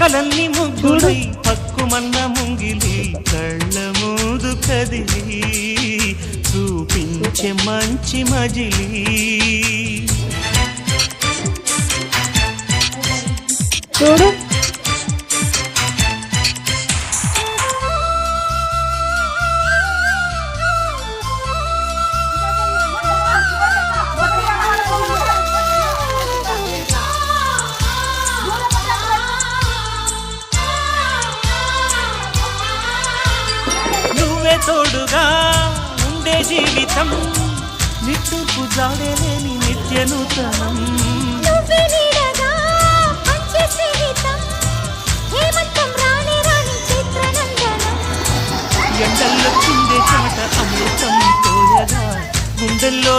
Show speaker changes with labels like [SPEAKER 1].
[SPEAKER 1] ఊహలన్నీ ముగ్గులై పక్కుమన్న ముంగిలి కళ్ళ మూదు కదిలి చూపించే మంచి మజిలీ
[SPEAKER 2] చూడు
[SPEAKER 1] తోడుగా ఉండే జీవితం నిట్టూర్పు జాడలేని నిత్య నూతనం ఎండల్లో చిందే చాట అమృతం పోయగా గుండెల్లో